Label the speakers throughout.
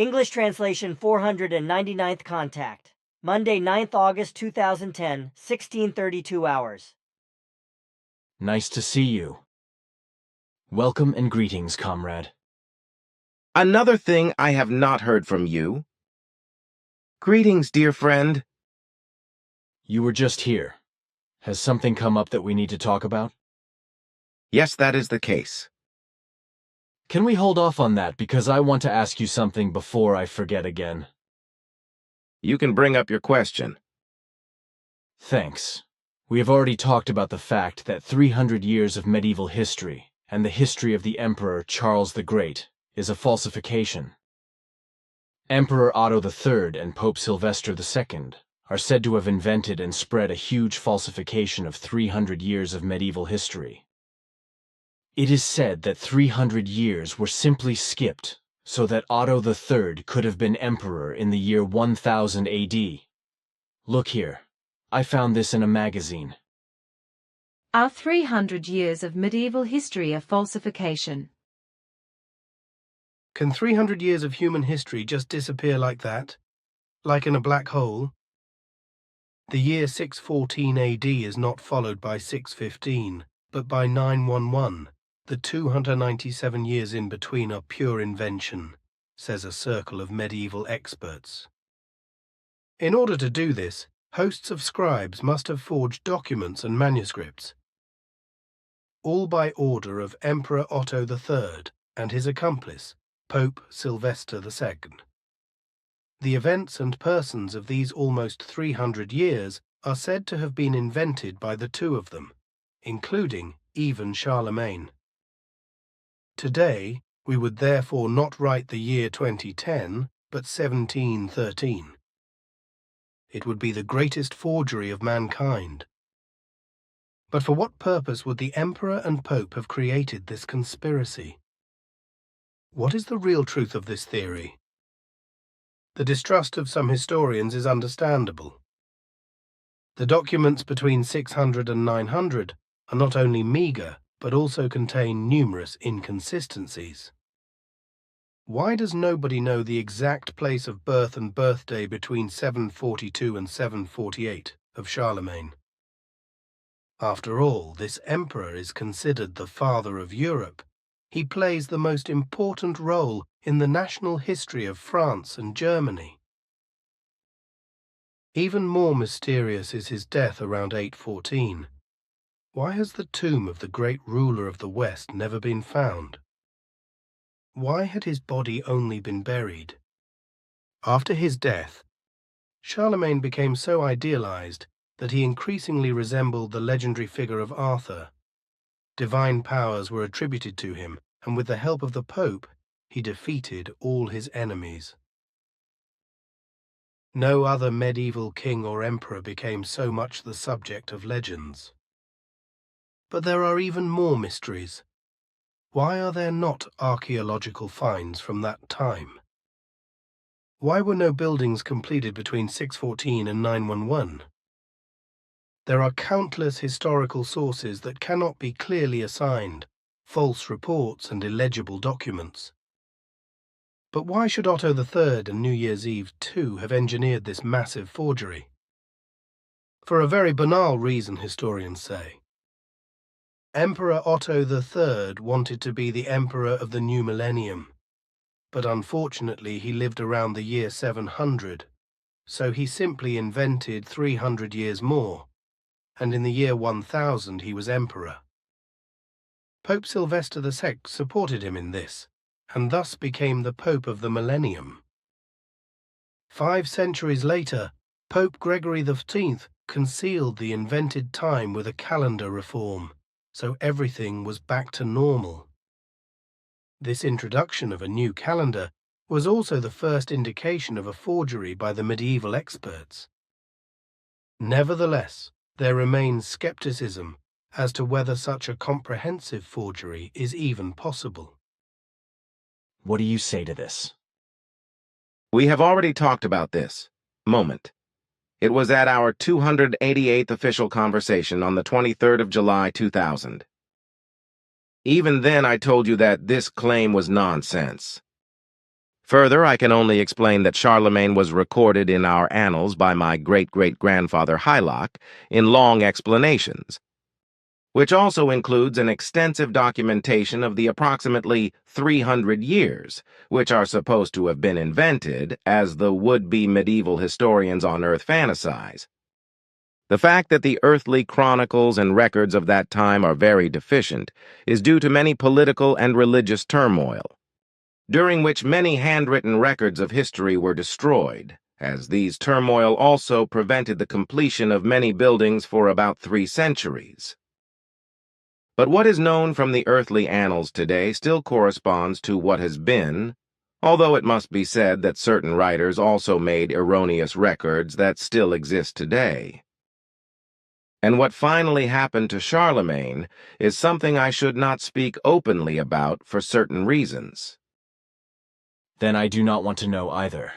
Speaker 1: English translation 499th contact. Monday, 9th August 2010, 16:32 hours.
Speaker 2: Nice to see you. Welcome and greetings, comrade.
Speaker 3: Another thing I have not heard from you. Greetings, dear friend.
Speaker 2: You were just here. Has something come up that we need to talk about?
Speaker 3: Yes, that is the case.
Speaker 2: Can we hold off on that because I want to ask you something before I forget again?
Speaker 3: You can bring up your question.
Speaker 2: Thanks. We have already talked about the fact that 300 years of medieval history and the history of the Emperor Charles the Great is a falsification. Emperor Otto III and Pope Sylvester II are said to have invented and spread a huge falsification of 300 years of medieval history. It is said that 300 years were simply skipped so that Otto III could have been emperor in the year 1000 AD. Look here. I found this in a magazine.
Speaker 4: Are 300 years of medieval history a falsification?
Speaker 5: Can 300 years of human history just disappear like that? Like in a black hole? The year 614 AD is not followed by 615, but by 911. The 297 years in between are pure invention, says a circle of medieval experts. In order to do this, hosts of scribes must have forged documents and manuscripts, all by order of Emperor Otto III and his accomplice, Pope Sylvester II. The events and persons of these almost 300 years are said to have been invented by the two of them, including even Charlemagne. Today, we would therefore not write the year 2010, but 1713. It would be the greatest forgery of mankind. But for what purpose would the Emperor and Pope have created this conspiracy? What is the real truth of this theory? The distrust of some historians is understandable. The documents between 600 and 900 are not only meagre, but also contain numerous inconsistencies. Why does nobody know the exact place of birth and birthday between 742 and 748 of Charlemagne? After all, this emperor is considered the father of Europe. He plays the most important role in the national history of France and Germany. Even more mysterious is his death around 814. Why has the tomb of the great ruler of the West never been found? Why had his body only been buried? After his death, Charlemagne became so idealized that he increasingly resembled the legendary figure of Arthur. Divine powers were attributed to him, and with the help of the Pope, he defeated all his enemies. No other medieval king or emperor became so much the subject of legends. But there are even more mysteries. Why are there not archaeological finds from that time? Why were no buildings completed between 614 and 911? There are countless historical sources that cannot be clearly assigned, false reports and illegible documents. But why should Otto III and New Year's Eve too have engineered this massive forgery? For a very banal reason, historians say. Emperor Otto III wanted to be the emperor of the new millennium, but unfortunately he lived around the year 700, so he simply invented 300 years more, and in the year 1000 he was emperor. Pope Sylvester II supported him in this, and thus became the Pope of the millennium. 5 centuries later, Pope Gregory XV concealed the invented time with a calendar reform, so everything was back to normal. This introduction of a new calendar was also the first indication of a forgery by the medieval experts. Nevertheless, there remains skepticism as to whether such a comprehensive forgery is even possible.
Speaker 2: What do you say to this?
Speaker 3: We have already talked about this. Moment. It was at our 288th official conversation on the 23rd of July, 2000. Even then I told you that this claim was nonsense. Further, I can only explain that Charlemagne was recorded in our annals by my great-great-grandfather Hylach in long explanations, which also includes an extensive documentation of the approximately 300 years, which are supposed to have been invented, as the would-be medieval historians on Earth fantasize. The fact that the earthly chronicles and records of that time are very deficient is due to many political and religious turmoil, during which many handwritten records of history were destroyed, as these turmoil also prevented the completion of many buildings for about 3 centuries. But what is known from the earthly annals today still corresponds to what has been, although it must be said that certain writers also made erroneous records that still exist today. And what finally happened to Charlemagne is something I should not speak openly about for certain reasons.
Speaker 2: Then I do not want to know either.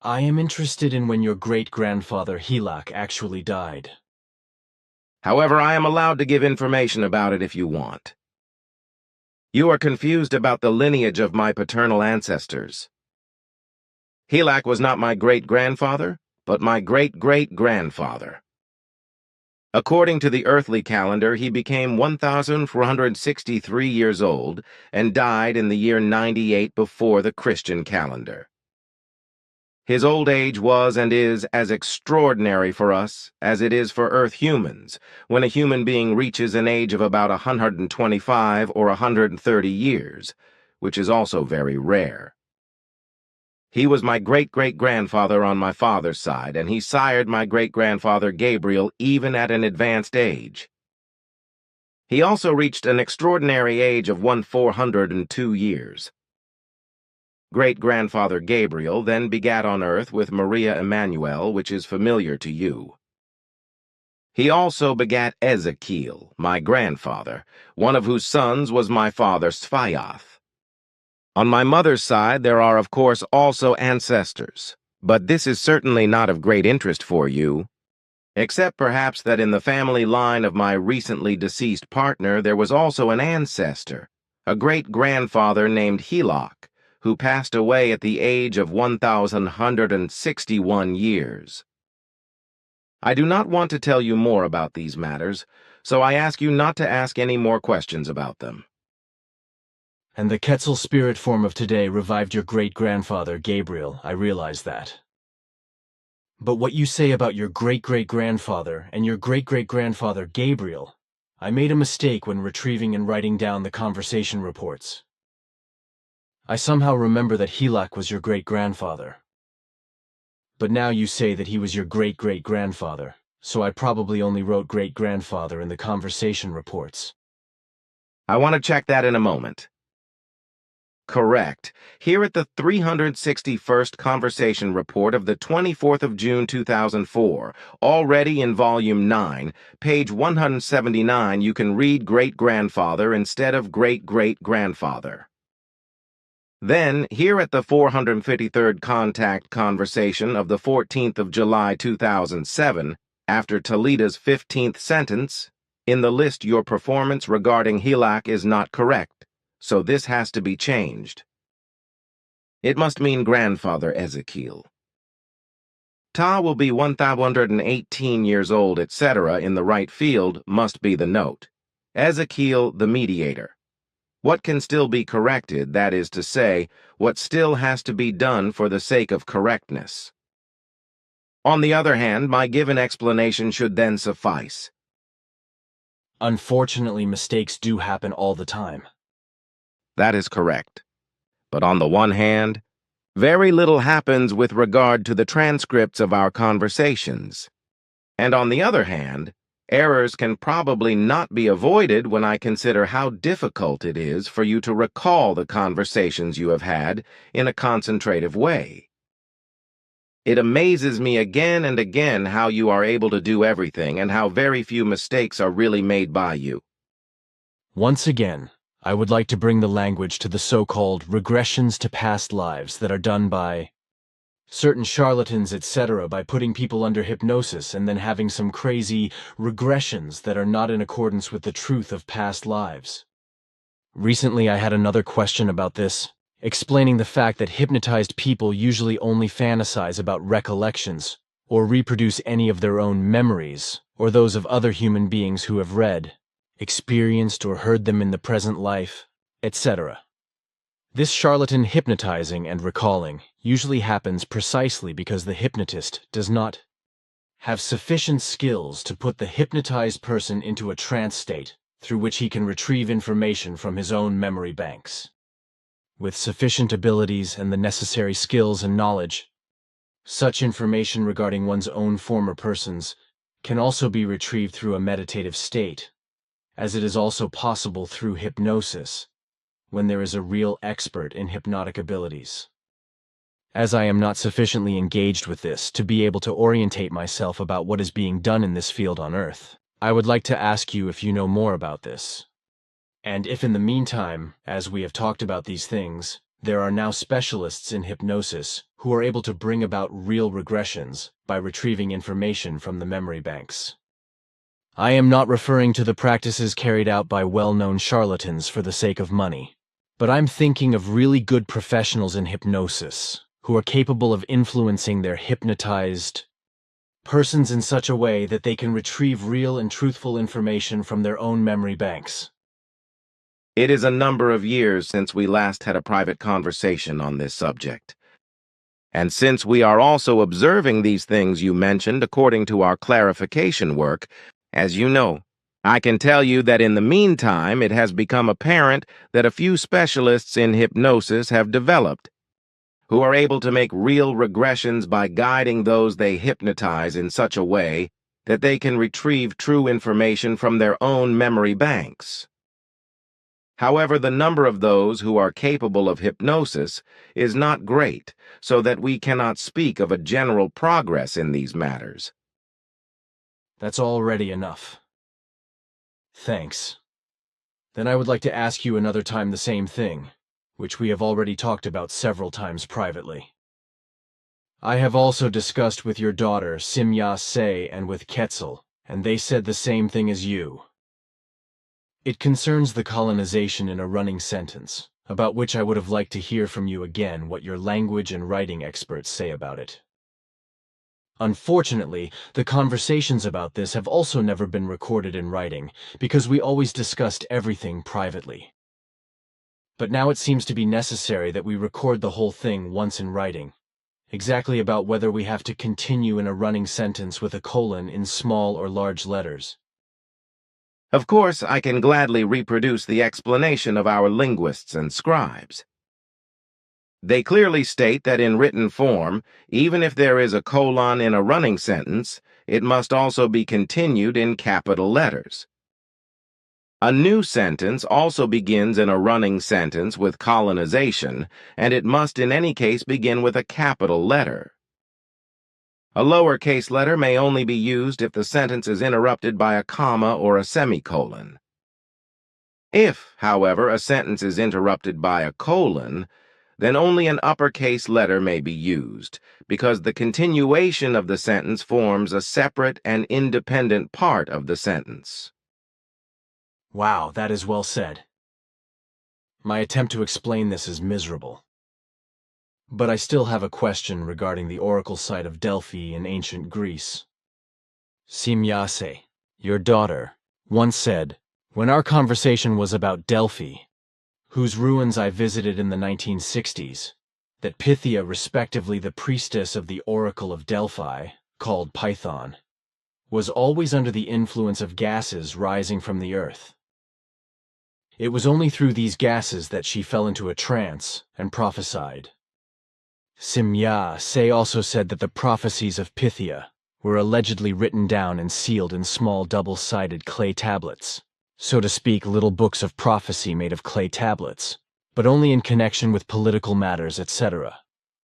Speaker 2: I am interested in when your great-grandfather Hylach actually died.
Speaker 3: However, I am allowed to give information about it if you want. You are confused about the lineage of my paternal ancestors. Hylach was not my great-grandfather, but my great-great-grandfather. According to the earthly calendar, he became 1,463 years old and died in the year 98 before the Christian calendar. His old age was and is as extraordinary for us as it is for Earth humans, when a human being reaches an age of about 125 or 130 years, which is also very rare. He was my great-great-grandfather on my father's side, and he sired my great-grandfather Gabriel even at an advanced age. He also reached an extraordinary age of 402 years. Great-grandfather Gabriel then begat on earth with Maria Emmanuel, which is familiar to you. He also begat Ezekiel, my grandfather, one of whose sons was my father Sphaiath. On my mother's side, there are, of course, also ancestors, but this is certainly not of great interest for you, except perhaps that in the family line of my recently deceased partner there was also an ancestor, a great-grandfather named Hylach, who passed away at the age of 1,161 years. I do not want to tell you more about these matters, so I ask you not to ask any more questions about them.
Speaker 2: And the Quetzal spirit form of today revived your great-grandfather, Gabriel, I realize that. But what you say about your great-great-grandfather and your great-great-grandfather, Gabriel, I made a mistake when retrieving and writing down the conversation reports. I somehow remember that Hylach was your great-grandfather. But now you say that he was your great-great-grandfather, so I probably only wrote great-grandfather in the conversation reports.
Speaker 3: I want to check that in a moment. Correct. Here at the 361st Conversation Report of the 24th of June 2004, already in Volume 9, page 179, you can read great-grandfather instead of great-great-grandfather. Then, here at the 453rd Contact Conversation of the 14th of July 2007, after Toleda's 15th sentence, in the list your performance regarding Hylach is not correct, so this has to be changed. It must mean grandfather Ezekiel. Ptaah will be 1,118 years old, etc. in the right field must be the note. Ezekiel the mediator. What can still be corrected, that is to say, what still has to be done for the sake of correctness. On the other hand, my given explanation should then suffice.
Speaker 2: Unfortunately, mistakes do happen all the time.
Speaker 3: That is correct. But on the one hand, very little happens with regard to the transcripts of our conversations. And on the other hand, errors can probably not be avoided when I consider how difficult it is for you to recall the conversations you have had in a concentrative way. It amazes me again and again how you are able to do everything and how very few mistakes are really made by you.
Speaker 2: Once again, I would like to bring the language to the so-called regressions to past lives that are done by certain charlatans, etc., by putting people under hypnosis and then having some crazy regressions that are not in accordance with the truth of past lives. Recently, I had another question about this explaining the fact that hypnotized people usually only fantasize about recollections or reproduce any of their own memories or those of other human beings who have read, experienced, or heard them in the present life, etc. This charlatan hypnotizing and recalling usually happens precisely because the hypnotist does not have sufficient skills to put the hypnotized person into a trance state through which he can retrieve information from his own memory banks. With sufficient abilities and the necessary skills and knowledge, such information regarding one's own former persons can also be retrieved through a meditative state, as it is also possible through hypnosis, when there is a real expert in hypnotic abilities. As I am not sufficiently engaged with this to be able to orientate myself about what is being done in this field on Earth, I would like to ask you if you know more about this. And if in the meantime, as we have talked about these things, there are now specialists in hypnosis who are able to bring about real regressions by retrieving information from the memory banks. I am not referring to the practices carried out by well-known charlatans for the sake of money, but I'm thinking of really good professionals in hypnosis who are capable of influencing their hypnotized persons in such a way that they can retrieve real and truthful information from their own memory banks.
Speaker 3: It is a number of years since we last had a private conversation on this subject. And since we are also observing these things you mentioned according to our clarification work, as you know, I can tell you that in the meantime it has become apparent that a few specialists in hypnosis have developed, who are able to make real regressions by guiding those they hypnotize in such a way that they can retrieve true information from their own memory banks. However, the number of those who are capable of hypnosis is not great, so that we cannot speak of a general progress in these matters.
Speaker 2: That's already enough. Thanks. Then I would like to ask you another time the same thing, which we have already talked about several times privately. I have also discussed with your daughter Simya Se and with Quetzal, and they said the same thing as you. It concerns the colonization in a running sentence, about which I would have liked to hear from you again what your language and writing experts say about it. Unfortunately, the conversations about this have also never been recorded in writing, because we always discussed everything privately. But now it seems to be necessary that we record the whole thing once in writing, exactly about whether we have to continue in a running sentence with a colon in small or large letters.
Speaker 3: Of course, I can gladly reproduce the explanation of our linguists and scribes. They clearly state that in written form, even if there is a colon in a running sentence, it must also be continued in capital letters. A new sentence also begins in a running sentence with colonization, and it must in any case begin with a capital letter. A lowercase letter may only be used if the sentence is interrupted by a comma or a semicolon. If, however, a sentence is interrupted by a colon, then only an uppercase letter may be used, because the continuation of the sentence forms a separate and independent part of the sentence.
Speaker 2: Wow, that is well said. My attempt to explain this is miserable. But I still have a question regarding the oracle site of Delphi in ancient Greece. Simya Se, your daughter, once said, when our conversation was about Delphi, whose ruins I visited in the 1960s, that Ptaah, respectively the priestess of the oracle of Delphi, called Python, was always under the influence of gases rising from the earth. It was only through these gases that she fell into a trance and prophesied. Simya Se also said that the prophecies of Ptaah were allegedly written down and sealed in small double-sided clay tablets, so to speak, little books of prophecy made of clay tablets, but only in connection with political matters, etc.,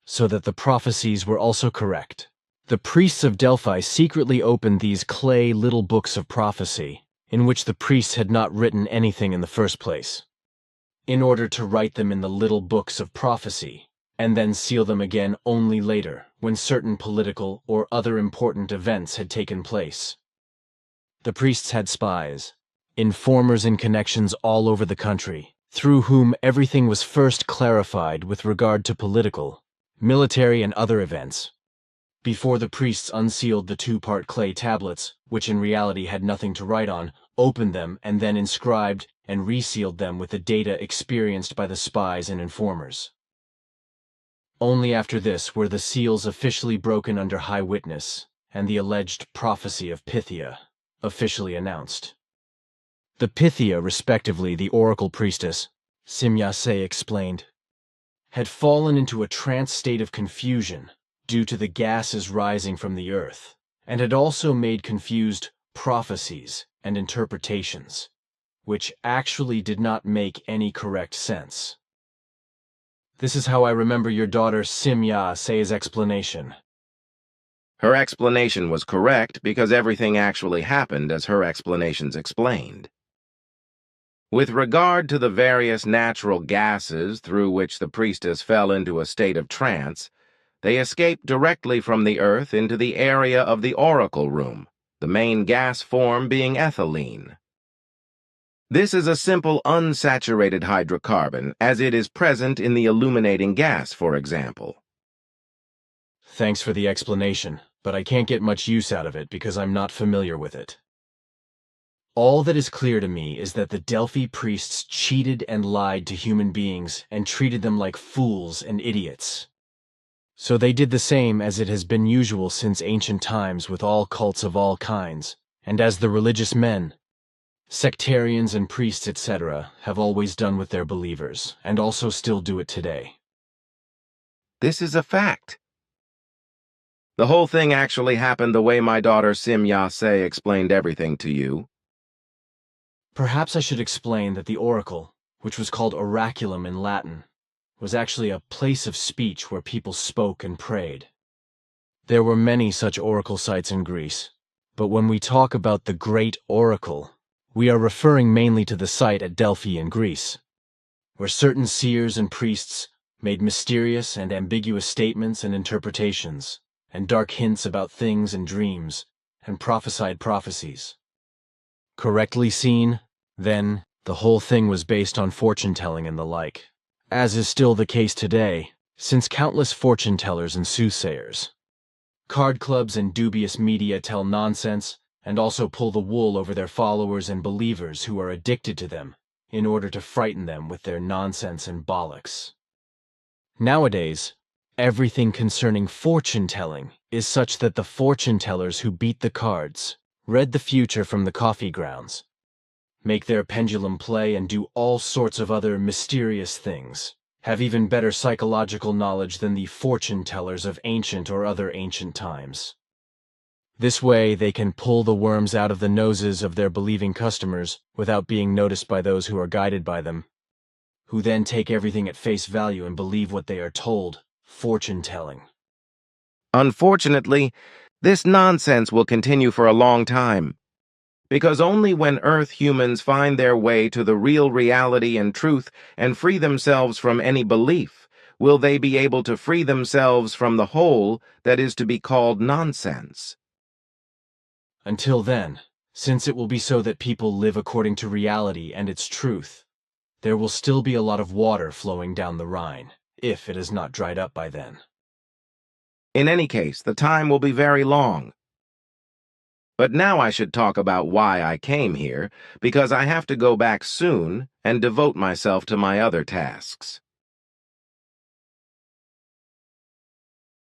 Speaker 2: so that the prophecies were also correct. The priests of Delphi secretly opened these clay little books of prophecy, in which the priests had not written anything in the first place, in order to write them in the little books of prophecy, and then seal them again only later, when certain political or other important events had taken place. The priests had spies, informers and connections all over the country, through whom everything was first clarified with regard to political, military, and other events, before the priests unsealed the two-part clay tablets, which in reality had nothing to write on, opened them, and then inscribed and resealed them with the data experienced by the spies and informers. Only after this were the seals officially broken under high witness, and the alleged prophecy of Ptaah officially announced. The Ptaah, respectively the oracle priestess, Simyase explained, had fallen into a trance state of confusion due to the gases rising from the earth, and had also made confused prophecies and interpretations, which actually did not make any correct sense. This is how I remember your daughter Simyase's explanation.
Speaker 3: Her explanation was correct because everything actually happened as her explanations explained. With regard to the various natural gases through which the priestess fell into a state of trance, they escaped directly from the earth into the area of the oracle room, the main gas form being ethylene. This is a simple unsaturated hydrocarbon, as it is present in the illuminating gas, for example.
Speaker 2: Thanks for the explanation, but I can't get much use out of it because I'm not familiar with it. All that is clear to me is that the Delphi priests cheated and lied to human beings and treated them like fools and idiots. So they did the same as it has been usual since ancient times with all cults of all kinds, and as the religious men, sectarians and priests, etc., have always done with their believers, and also still do it today.
Speaker 3: This is a fact. The whole thing actually happened the way my daughter Simyase explained everything to you.
Speaker 2: Perhaps I should explain that the oracle, which was called oraculum in Latin, was actually a place of speech where people spoke and prayed. There were many such oracle sites in Greece, but when we talk about the Great Oracle, we are referring mainly to the site at Delphi in Greece, where certain seers and priests made mysterious and ambiguous statements and interpretations, and dark hints about things and dreams, and prophesied prophecies. Correctly seen, then, the whole thing was based on fortune-telling and the like, as is still the case today, since countless fortune-tellers and soothsayers, card clubs and dubious media tell nonsense and also pull the wool over their followers and believers who are addicted to them in order to frighten them with their nonsense and bollocks. Nowadays, everything concerning fortune-telling is such that the fortune-tellers who beat the cards, read the future from the coffee grounds, make their pendulum play and do all sorts of other mysterious things, have even better psychological knowledge than the fortune-tellers of ancient or other ancient times. This way they can pull the worms out of the noses of their believing customers without being noticed by those who are guided by them, who then take everything at face value and believe what they are told, fortune-telling.
Speaker 3: Unfortunately, this nonsense will continue for a long time, because only when Earth humans find their way to the real reality and truth and free themselves from any belief, will they be able to free themselves from the whole that is to be called nonsense.
Speaker 2: Until then, since it will be so that people live according to reality and its truth, there will still be a lot of water flowing down the Rhine, if it has not dried up by then.
Speaker 3: In any case, the time will be very long. But now I should talk about why I came here, because I have to go back soon and devote myself to my other tasks.